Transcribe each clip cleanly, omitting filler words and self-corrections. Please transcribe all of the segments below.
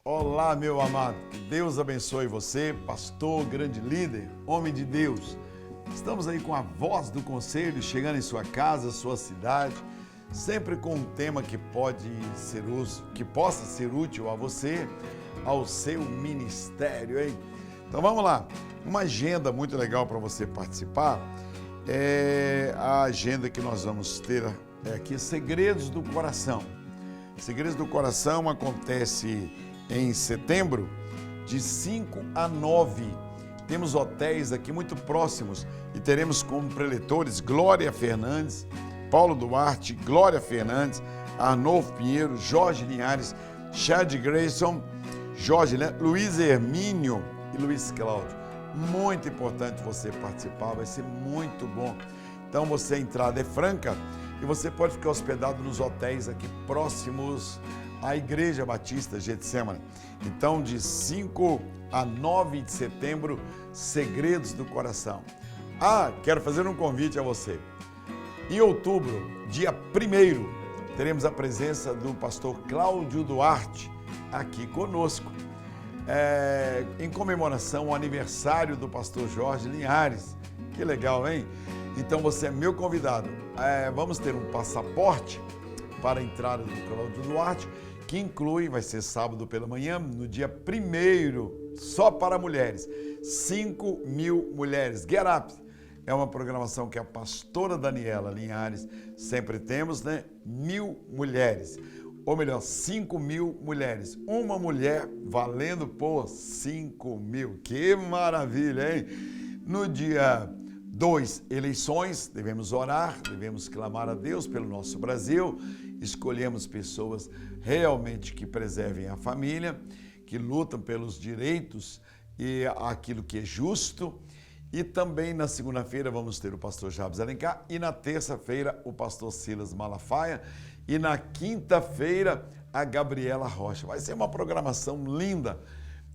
Olá, meu amado, que Deus abençoe você, pastor, grande líder, homem de Deus. Estamos aí com a voz do conselho, chegando em sua casa, sua cidade, sempre com um tema que possa ser útil a você, ao seu ministério, hein? Então vamos lá, uma agenda muito legal para você participar, é a agenda que nós vamos ter aqui, Segredos do Coração. Segredos do Coração acontece em setembro, de 5 a 9. Temos hotéis aqui muito próximos e teremos como preletores Glória Fernandes, Paulo Duarte, Glória Fernandes, Arnolfo Pinheiro, Jorge Linhares, Chad Grayson, Luiz Hermínio e Luiz Cláudio. Muito importante você participar, vai ser muito bom. Então a entrada é franca e você pode ficar hospedado nos hotéis aqui próximos à Igreja Batista Getsemane. Então, de 5 a 9 de setembro, Segredos do Coração. Quero fazer um convite a você. Em outubro, dia 1º, teremos a presença do pastor Cláudio Duarte aqui conosco, em comemoração ao aniversário do pastor Jorge Linhares. Que legal, hein? Então, você é meu convidado. Vamos ter um passaporte para a entrada do Cláudio Duarte, que vai ser sábado pela manhã, no dia 1º, só para mulheres. 5.000 mulheres. Get Up! É uma programação que a pastora Daniela Linhares sempre temos, né? 1.000 mulheres. Ou melhor, 5.000 mulheres. Uma mulher valendo por 5.000. Que maravilha, hein? No dia 2, eleições, devemos orar, devemos clamar a Deus pelo nosso Brasil. Escolhemos pessoas realmente que preservem a família, que lutam pelos direitos e aquilo que é justo. E também na segunda-feira vamos ter o pastor Jabes Alencar e na terça-feira o pastor Silas Malafaia e na quinta-feira a Gabriela Rocha. Vai ser uma programação linda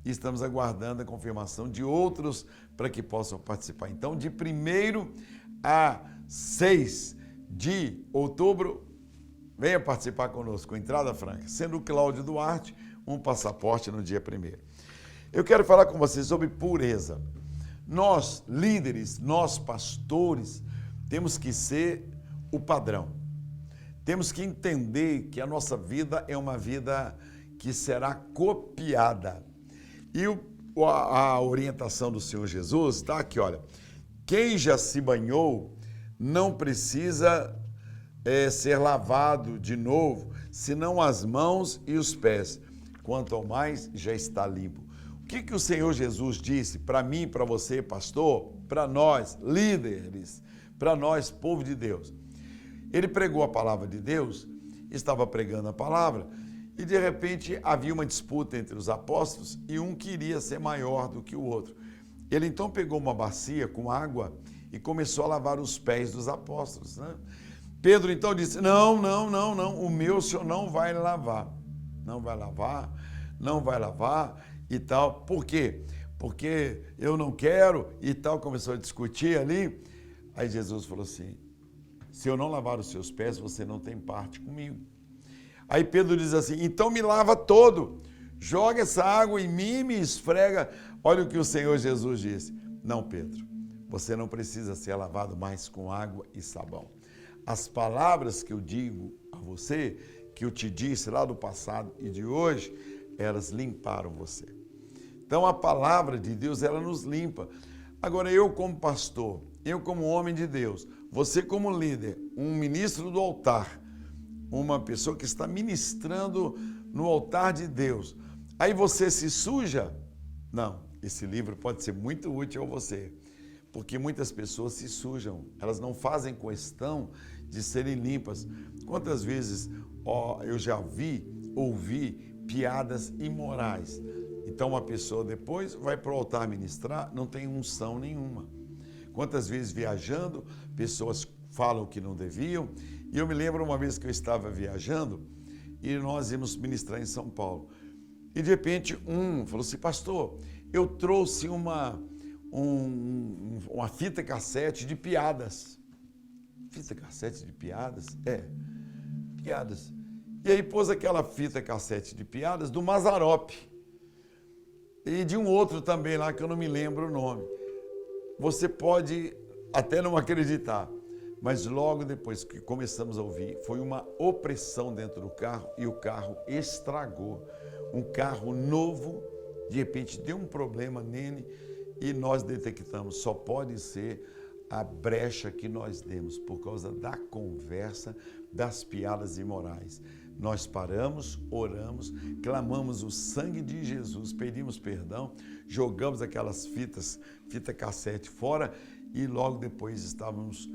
e estamos aguardando a confirmação de outros para que possam participar. Então, de 1º a 6 de outubro, venha participar conosco, entrada franca, sendo o Cláudio Duarte um passaporte no dia 1º. Eu quero falar com vocês sobre pureza. Nós, líderes, nós, pastores, temos que ser o padrão. Temos que entender que a nossa vida é uma vida que será copiada. E a orientação do Senhor Jesus está aqui, olha. Quem já se banhou não precisa ser lavado de novo, senão as mãos e os pés. Quanto ao mais, já está limpo. O que o Senhor Jesus disse para mim, para você, pastor, para nós, líderes, para nós, povo de Deus? Ele pregou a palavra de Deus, estava pregando a palavra, e de repente havia uma disputa entre os apóstolos e um queria ser maior do que o outro. Ele então pegou uma bacia com água e começou a lavar os pés dos apóstolos, né? Pedro então disse, não, o meu o senhor não vai lavar. Não vai lavar e tal. Por quê? Porque eu não quero e tal. Começou a discutir ali. Aí Jesus falou assim, se eu não lavar os seus pés, você não tem parte comigo. Aí Pedro diz assim, então me lava todo. Joga essa água em mim e me esfrega. Olha o que o Senhor Jesus disse. Não, Pedro, você não precisa ser lavado mais com água e sabão. As palavras que eu digo a você, que eu te disse lá do passado e de hoje, elas limparam você. Então a palavra de Deus, ela nos limpa. Agora eu como pastor, eu como homem de Deus, você como líder, um ministro do altar, uma pessoa que está ministrando no altar de Deus, aí você se suja? Não, esse livro pode ser muito útil a você. Porque muitas pessoas se sujam, elas não fazem questão de serem limpas. Quantas vezes eu já ouvi piadas imorais. Então uma pessoa depois vai para o altar ministrar, não tem unção nenhuma. Quantas vezes viajando, pessoas falam que não deviam. E eu me lembro uma vez que eu estava viajando e nós íamos ministrar em São Paulo. E de repente falou assim, pastor, eu trouxe uma fita cassete de piadas. Fita cassete de piadas? Piadas. E aí pôs aquela fita cassete de piadas do Mazzaropi. e de um outro também lá que eu não me lembro o nome. Você pode até não acreditar, mas logo depois que começamos a ouvir, foi uma opressão dentro do carro e o carro estragou. Um carro novo, de repente deu um problema nele e nós detectamos, só pode ser a brecha que nós demos por causa da conversa, das piadas imorais. Nós paramos, oramos, clamamos o sangue de Jesus, pedimos perdão, jogamos aquelas fita cassete fora e logo depois estávamos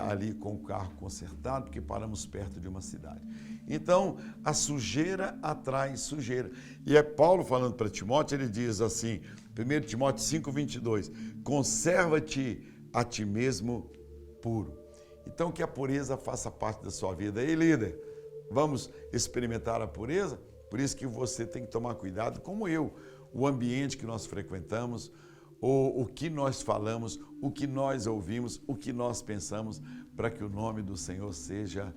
ali com o carro consertado, porque paramos perto de uma cidade. Então, a sujeira atrai sujeira. E é Paulo falando para Timóteo, ele diz assim, 1 Timóteo 5:22, conserva-te a ti mesmo puro. Então, que a pureza faça parte da sua vida. Ei, líder, vamos experimentar a pureza? Por isso que você tem que tomar cuidado, como eu, o ambiente que nós frequentamos, o que nós falamos, o que nós ouvimos, o que nós pensamos, para que o nome do Senhor seja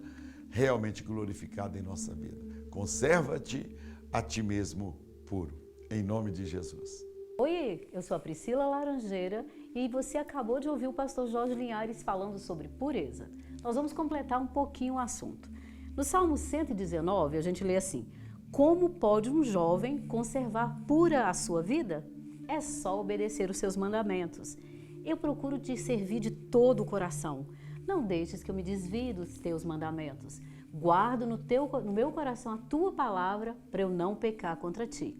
realmente glorificado em nossa vida. Conserva-te a ti mesmo puro, em nome de Jesus. Oi, eu sou a Priscila Laranjeira e você acabou de ouvir o pastor Jorge Linhares falando sobre pureza. Nós vamos completar um pouquinho o assunto. No Salmo 119, a gente lê assim: como pode um jovem conservar pura a sua vida? É só obedecer os seus mandamentos. Eu procuro te servir de todo o coração. Não deixes que eu me desvie dos teus mandamentos. Guardo no meu coração a tua palavra para eu não pecar contra ti.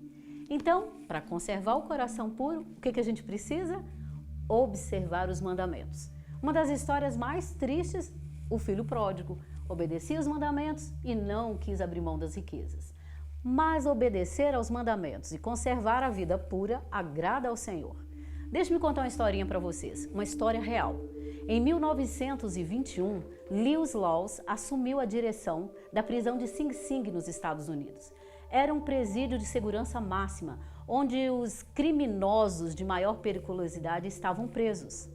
Então, para conservar o coração puro, o que a gente precisa? Observar os mandamentos. Uma das histórias mais tristes, o filho pródigo obedecia os mandamentos e não quis abrir mão das riquezas. Mas obedecer aos mandamentos e conservar a vida pura agrada ao Senhor. Deixe-me contar uma historinha para vocês, uma história real. Em 1921, Lewis Laws assumiu a direção da prisão de Sing Sing nos Estados Unidos. Era um presídio de segurança máxima, onde os criminosos de maior periculosidade estavam presos.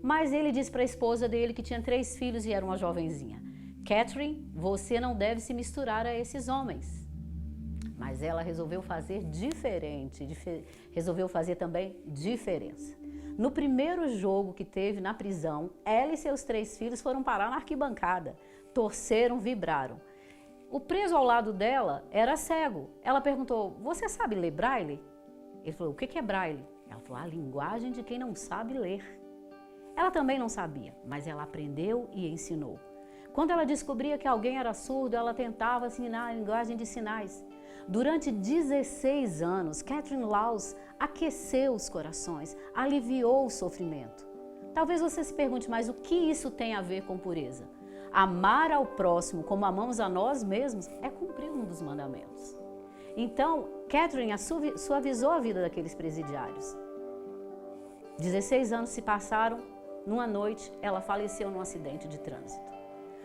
Mas ele disse para a esposa dele, que tinha 3 filhos e era uma jovenzinha: Catherine, você não deve se misturar a esses homens. Mas ela resolveu fazer diferente, resolveu fazer também diferença. No primeiro jogo que teve na prisão, ela e seus 3 filhos foram parar na arquibancada, torceram, vibraram. O preso ao lado dela era cego. Ela perguntou: você sabe ler braille? Ele falou: o que é braille? Ela falou: a linguagem de quem não sabe ler. Ela também não sabia, mas ela aprendeu e ensinou. Quando ela descobria que alguém era surdo, ela tentava ensinar a linguagem de sinais. Durante 16 anos, Catherine Laws aqueceu os corações, aliviou o sofrimento. Talvez você se pergunte, mas o que isso tem a ver com pureza? Amar ao próximo como amamos a nós mesmos é cumprir um dos mandamentos. Então, Catherine suavizou a vida daqueles presidiários. 16 anos se passaram, numa noite ela faleceu num acidente de trânsito.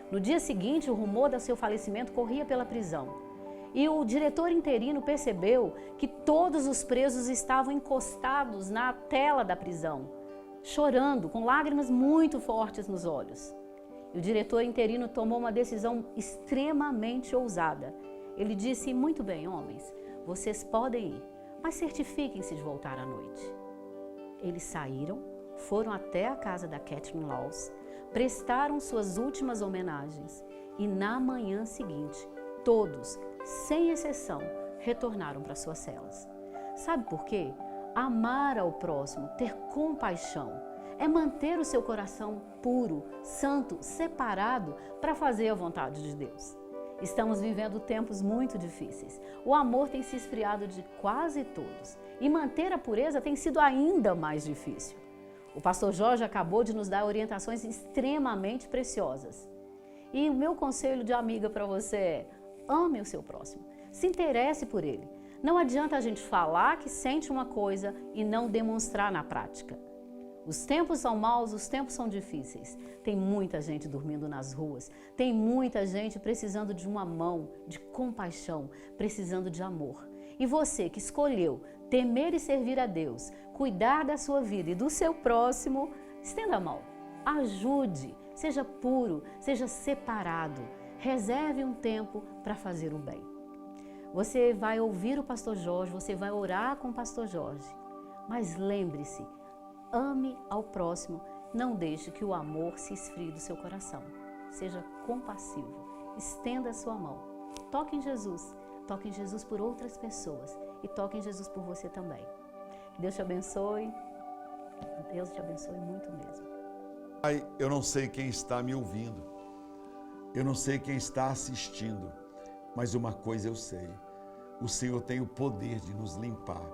No dia seguinte, o rumor do seu falecimento corria pela prisão. E o diretor interino percebeu que todos os presos estavam encostados na tela da prisão, chorando, com lágrimas muito fortes nos olhos. E o diretor interino tomou uma decisão extremamente ousada. Ele disse: muito bem, homens, vocês podem ir, mas certifiquem-se de voltar à noite. Eles saíram, foram até a casa da Catherine Laws, prestaram suas últimas homenagens e na manhã seguinte, todos, sem exceção, retornaram para suas celas. Sabe por quê? Amar ao próximo, ter compaixão, é manter o seu coração puro, santo, separado para fazer a vontade de Deus. Estamos vivendo tempos muito difíceis. O amor tem se esfriado de quase todos e manter a pureza tem sido ainda mais difícil. O pastor Jorge acabou de nos dar orientações extremamente preciosas. E o meu conselho de amiga para você é: ame o seu próximo, se interesse por ele. Não adianta a gente falar que sente uma coisa e não demonstrar na prática. Os tempos são maus, os tempos são difíceis. Tem muita gente dormindo nas ruas, tem muita gente precisando de uma mão, de compaixão, precisando de amor. E você que escolheu temer e servir a Deus, cuidar da sua vida e do seu próximo, estenda a mão, ajude, seja puro, seja separado. Reserve um tempo para fazer o bem. Você vai ouvir o pastor Jorge, você vai orar com o pastor Jorge. Mas lembre-se, ame ao próximo, não deixe que o amor se esfrie do seu coração. Seja compassivo, estenda a sua mão. Toque em Jesus por outras pessoas e toque em Jesus por você também. Deus te abençoe, Deus te abençoe muito mesmo. Pai, eu não sei quem está me ouvindo, eu não sei quem está assistindo, mas uma coisa eu sei, o Senhor tem o poder de nos limpar.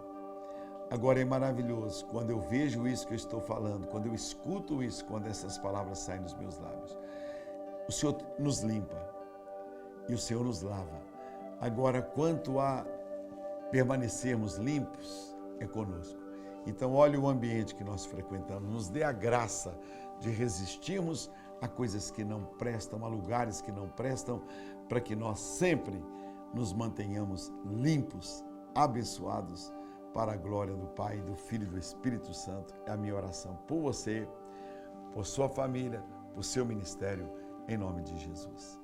Agora é maravilhoso quando eu vejo isso que eu estou falando, quando eu escuto isso, quando essas palavras saem dos meus lábios. O Senhor nos limpa e o Senhor nos lava. Agora, quanto a permanecermos limpos, é conosco. Então, olhe o ambiente que nós frequentamos, nos dê a graça de resistirmos a coisas que não prestam, a lugares que não prestam, para que nós sempre nos mantenhamos limpos, abençoados, para a glória do Pai, do Filho e do Espírito Santo. É a minha oração por você, por sua família, por seu ministério, em nome de Jesus.